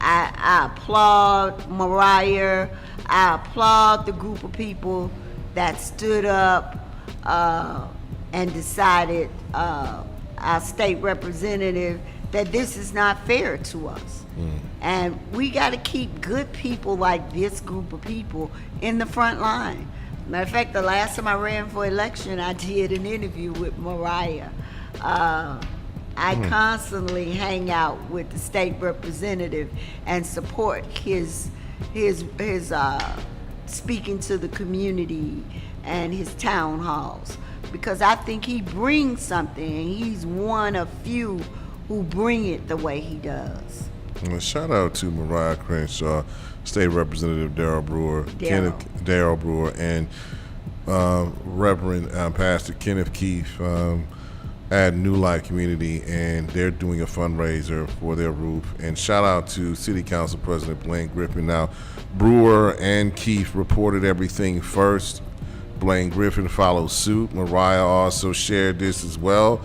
I applaud Mariah. I applaud the group of people that stood up and decided, our state representative, that this is not fair to us. And we got to keep good people like this group of people in the front line. Matter of fact, the last time I ran for election, I did an interview with Mariah. I constantly hang out with the state representative and support his speaking to the community and his town halls, because I think he brings something, and he's one of few who bring it the way he does. Well, shout out to Mariah Crenshaw, State Representative Darrell Brewer, and Reverend Pastor Kenneth Keefe. at New Life Community, and they're doing a fundraiser for their roof. And shout out to City Council President Blaine Griffin. Now, Brewer and Keith reported everything first. Blaine Griffin followed suit. Mariah also shared this as well.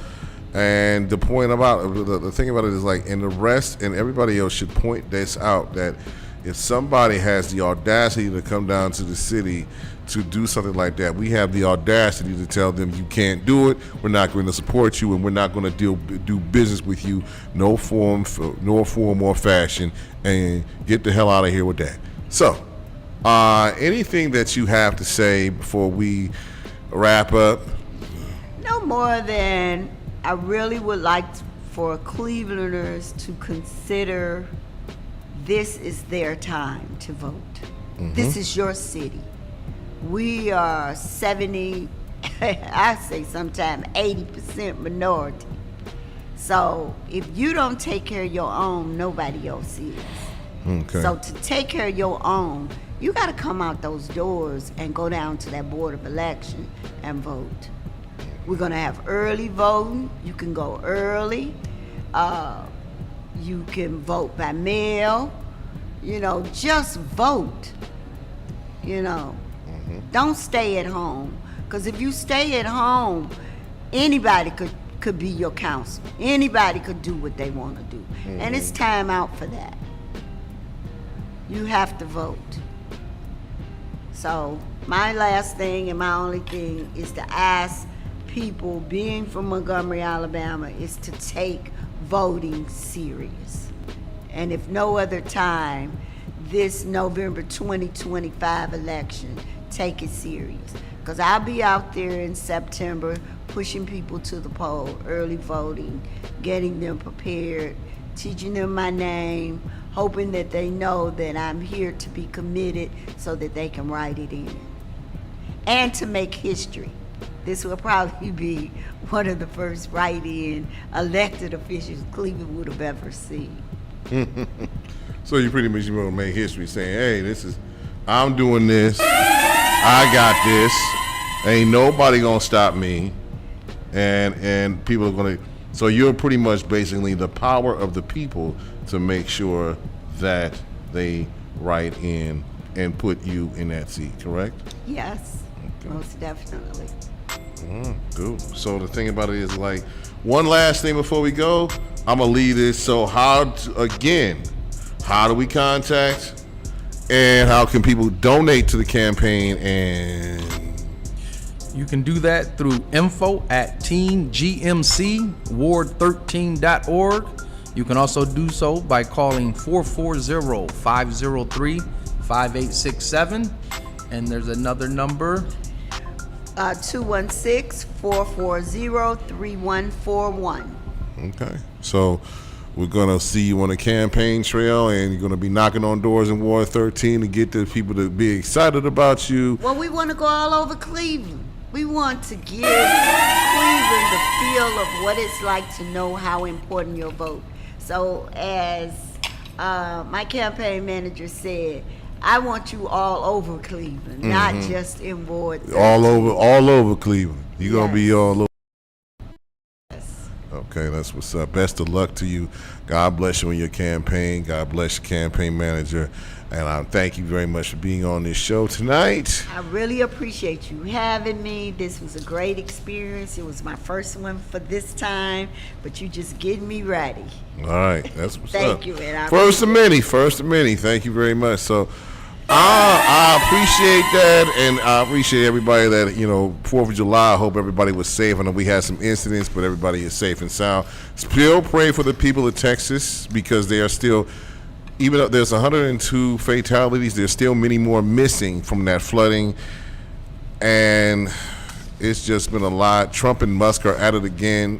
And the point about the thing about it is, like, and the rest and everybody else should point this out, that if somebody has the audacity to come down to the city to do something like that, we have the audacity to tell them you can't do it. We're not going to support you, and we're not going to do business with you, no form or fashion, and get the hell out of here with that. So, anything that you have to say before we wrap up? No more than I really would like for Clevelanders to consider this is their time to vote. This is your city. We are 70, I say sometimes 80% minority. So if you don't take care of your own, nobody else is. Okay. So to take care of your own, you got to come out those doors and go down to that Board of Election and vote. We're going to have early voting. You can go early. You can vote by mail. You know, just vote. You know, don't stay at home. Because if you stay at home, anybody could be your counsel. Anybody could do what they want to do. And it's time out for that. You have to vote. So my last thing and my only thing is to ask people, being from Montgomery, Alabama, is to take voting serious. And if no other time, this November 2025 election, take it serious. Because I'll be out there in September pushing people to the poll, early voting, getting them prepared, teaching them my name, hoping that they know that I'm here to be committed so that they can write it in. And to make history. This will probably be one of the first write-in elected officials Cleveland would have ever seen. So you pretty much want to make history saying, hey, I'm doing this, I got this, ain't nobody gonna stop me, and people are gonna, so you're pretty much basically the power of the people to make sure that they write in and put you in that seat, correct? Yes, most definitely. Cool. So the thing about it is, like, one last thing before we go, I'm gonna leave this. So how do we contact, and how can people donate to the campaign? And You can do that through info@teamgmcward13.org. You can also do so by calling 440-503-5867. And there's another number. 216-440-3141. okay, so we're gonna see you on the campaign trail, and you're gonna be knocking on doors in Ward 13 to get the people to be excited about you. Well, we want to go all over Cleveland. We want to give Cleveland the feel of what it's like to know how important your vote. So as my campaign manager said, I want you all over Cleveland, not just in Ward 13. All over Cleveland. You're gonna be all over. Yes. Okay, that's what's up. Best of luck to you. God bless you in your campaign. God bless your campaign manager. And I thank you very much for being on this show tonight. I really appreciate you having me. This was a great experience. It was my first one for this time, but you just getting me ready. All right, that's what's up. Thank you, man. First of many. Thank you very much. So I appreciate that, and I appreciate everybody that, 4th of July, I hope everybody was safe. I know we had some incidents, but everybody is safe and sound. Still pray for the people of Texas, because they are still, even though there's 102 fatalities, there's still many more missing from that flooding, and it's just been a lot. Trump and Musk are at it again.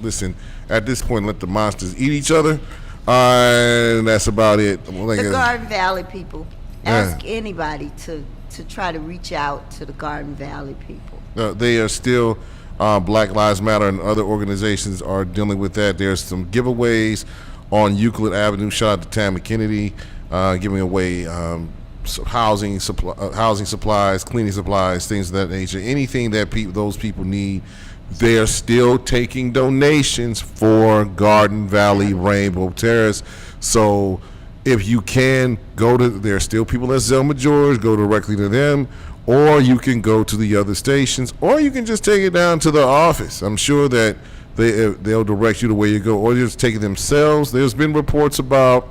Listen, at this point, let the monsters eat each other, and that's about it. The Garden Valley people. Ask anybody to try to reach out to the Garden Valley people. They are still, Black Lives Matter and other organizations are dealing with that. There's some giveaways on Euclid Avenue. Shout out to Tammy Kennedy, giving away housing supplies, cleaning supplies, things of that nature. Anything that those people need they're still taking donations for Garden Valley Rainbow Terrace. So if you can go to, there are still people at Zelma George, go directly to them, or you can go to the other stations, or you can just take it down to the office. I'm sure that they'll direct you to where you go, or just take it themselves. There's been reports about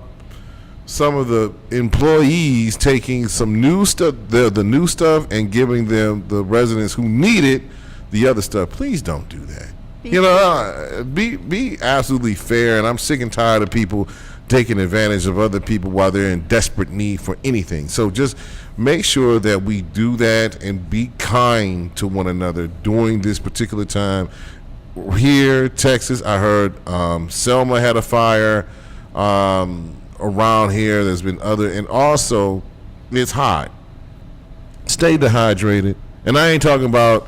some of the employees taking some new stuff, the new stuff, and giving them, the residents who need it, the other stuff. Please don't do that. Be absolutely fair. And I'm sick and tired of people taking advantage of other people while they're in desperate need for anything. So just make sure that we do that and be kind to one another during this particular time. Here, Texas, I heard Selma had a fire. Around here, there's been other, and also it's hot. Stay dehydrated. And I ain't talking about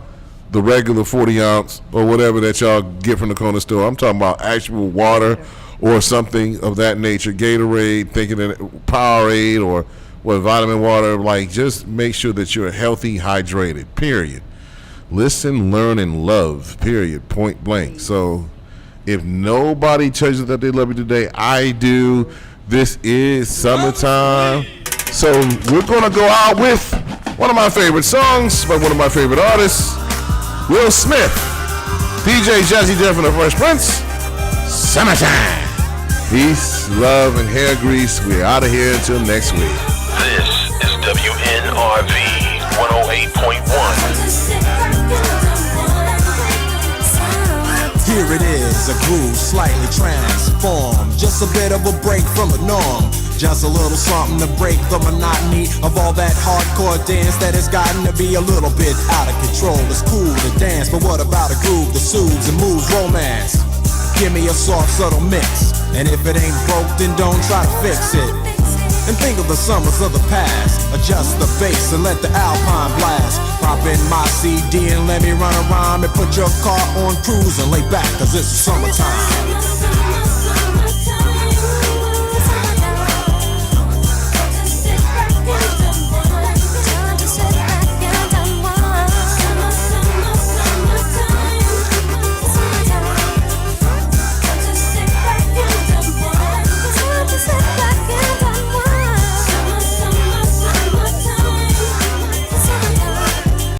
the regular 40 ounce or whatever that y'all get from the corner store. I'm talking about actual water or something of that nature. Gatorade, thinking that Powerade or what, vitamin water. Like, just make sure that you're healthy, hydrated, period. Listen, learn, and love, period, point blank. So if nobody tells you that they love you today, I do. This is summertime. So we're going to go out with one of my favorite songs by one of my favorite artists, Will Smith, DJ Jazzy Jeff and the Fresh Prince. Summertime. Peace, love, and hair grease. We're out of here until next week. This is WNRV 108.1. Here it is, a groove slightly transformed. Just a bit of a break from the norm. Just a little something to break the monotony of all that hardcore dance that has gotten to be a little bit out of control. It's cool to dance, but what about a groove that soothes and moves romance? Give me a soft, subtle mix, and if it ain't broke, then don't try to fix it. And think of the summers of the past. Adjust the bass and let the Alpine blast. Pop in my CD and let me run around and put your car on cruise and lay back, cause it's summertime.